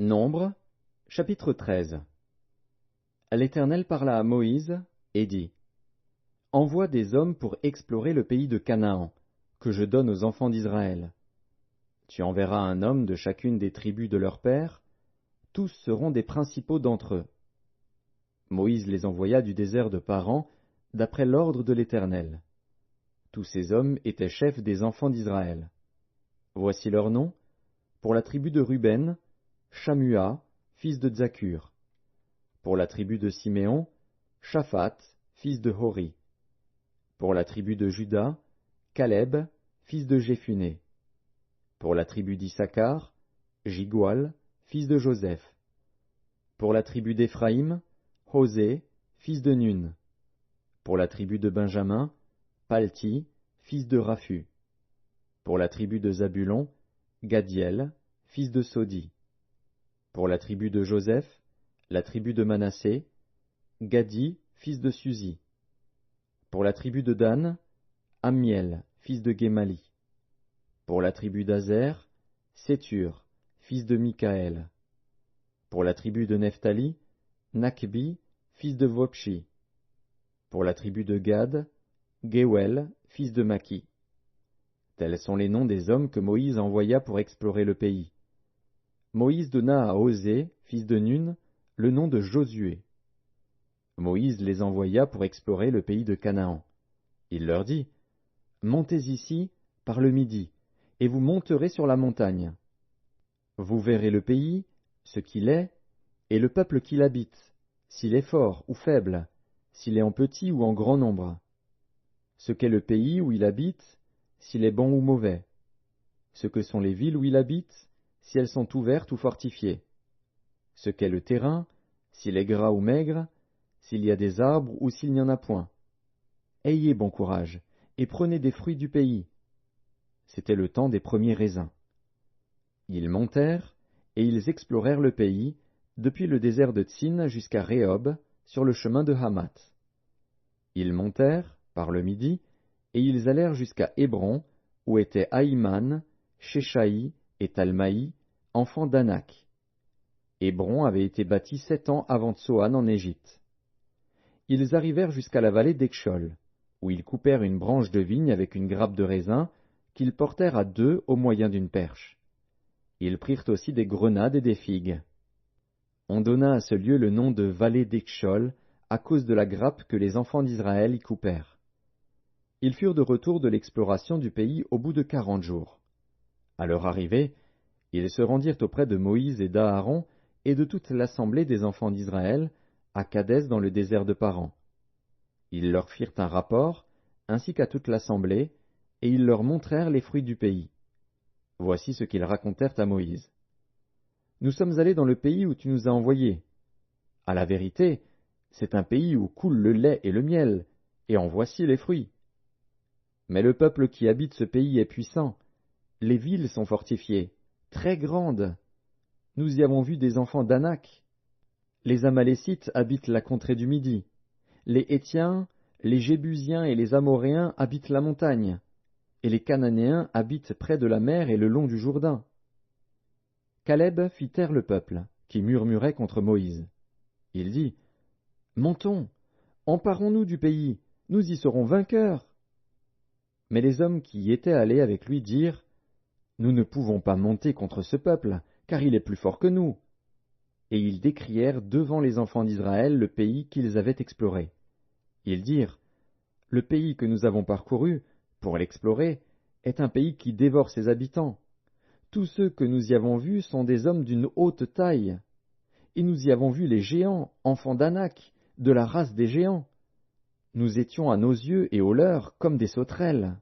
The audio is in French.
Nombre, chapitre 13. L'Éternel parla à Moïse et dit, Envoie des hommes pour explorer le pays de Canaan, que je donne aux enfants d'Israël. Tu enverras un homme de chacune des tribus de leur père, tous seront des principaux d'entre eux. Moïse les envoya du désert de Paran, d'après l'ordre de l'Éternel. Tous ces hommes étaient chefs des enfants d'Israël. Voici leurs noms. Pour la tribu de Ruben, Shammua, fils de Zakur. Pour la tribu de Siméon, Shaphat, fils de Hori. Pour la tribu de Juda, Caleb, fils de Jéphuné. Pour la tribu d'Issachar, Jigual, fils de Joseph. Pour la tribu d'Éphraïm, Hosée, fils de Nun. Pour la tribu de Benjamin, Palti, fils de Raphu. Pour la tribu de Zabulon, Gadiel, fils de Sodi. Pour la tribu de Joseph, la tribu de Manassé, Gadi, fils de Suzi. Pour la tribu de Dan, Ammiel, fils de Guémali. Pour la tribu d'Azer, Sétur, fils de Mikaël. Pour la tribu de Nephtali, Nakbi, fils de Vopshi. Pour la tribu de Gad, Géwel, fils de Maki. Tels sont les noms des hommes que Moïse envoya pour explorer le pays. Moïse donna à Osée, fils de Nun, le nom de Josué. Moïse les envoya pour explorer le pays de Canaan. Il leur dit, Montez ici, par le midi, et vous monterez sur la montagne. Vous verrez le pays, ce qu'il est, et le peuple qui l'habite, s'il est fort ou faible, s'il est en petit ou en grand nombre. Ce qu'est le pays où il habite, s'il est bon ou mauvais. Ce que sont les villes où il habite, si elles sont ouvertes ou fortifiées. Ce qu'est le terrain, s'il est gras ou maigre, s'il y a des arbres ou s'il n'y en a point. Ayez bon courage, et prenez des fruits du pays. C'était le temps des premiers raisins. Ils montèrent, et ils explorèrent le pays, depuis le désert de Tsin jusqu'à Rehob, sur le chemin de Hamath. Ils montèrent, par le midi, et ils allèrent jusqu'à Hébron, où étaient Ahiman, Shéshaï et Talmaï, enfants d'Anak. Hébron avait été bâti 7 ans avant Tsoan en Égypte. Ils arrivèrent jusqu'à la vallée d'Ekshol, où ils coupèrent une branche de vigne avec une grappe de raisin, qu'ils portèrent à 2 au moyen d'une perche. Ils prirent aussi des grenades et des figues. On donna à ce lieu le nom de vallée d'Ekshol, à cause de la grappe que les enfants d'Israël y coupèrent. Ils furent de retour de l'exploration du pays au bout de 40 jours. À leur arrivée, ils se rendirent auprès de Moïse et d'Aaron et de toute l'assemblée des enfants d'Israël, à Kadès dans le désert de Paran. Ils leur firent un rapport, ainsi qu'à toute l'assemblée, et ils leur montrèrent les fruits du pays. Voici ce qu'ils racontèrent à Moïse. Nous sommes allés dans le pays où tu nous as envoyés. À la vérité, c'est un pays où coule le lait et le miel, et en voici les fruits. Mais le peuple qui habite ce pays est puissant. Les villes sont fortifiées, très grandes. Nous y avons vu des enfants d'Anak. Les Amalécites habitent la contrée du Midi. Les Hétiens, les Jébusiens et les Amoréens habitent la montagne. Et les Cananéens habitent près de la mer et le long du Jourdain. Caleb fit taire le peuple, qui murmurait contre Moïse. Il dit, Montons, emparons-nous du pays, nous y serons vainqueurs. Mais les hommes qui y étaient allés avec lui dirent, Nous ne pouvons pas monter contre ce peuple, car il est plus fort que nous. Et ils décrièrent devant les enfants d'Israël le pays qu'ils avaient exploré. Ils dirent, Le pays que nous avons parcouru, pour l'explorer, est un pays qui dévore ses habitants. Tous ceux que nous y avons vus sont des hommes d'une haute taille. Et nous y avons vu les géants, enfants d'Anak, de la race des géants. Nous étions à nos yeux et aux leurs comme des sauterelles.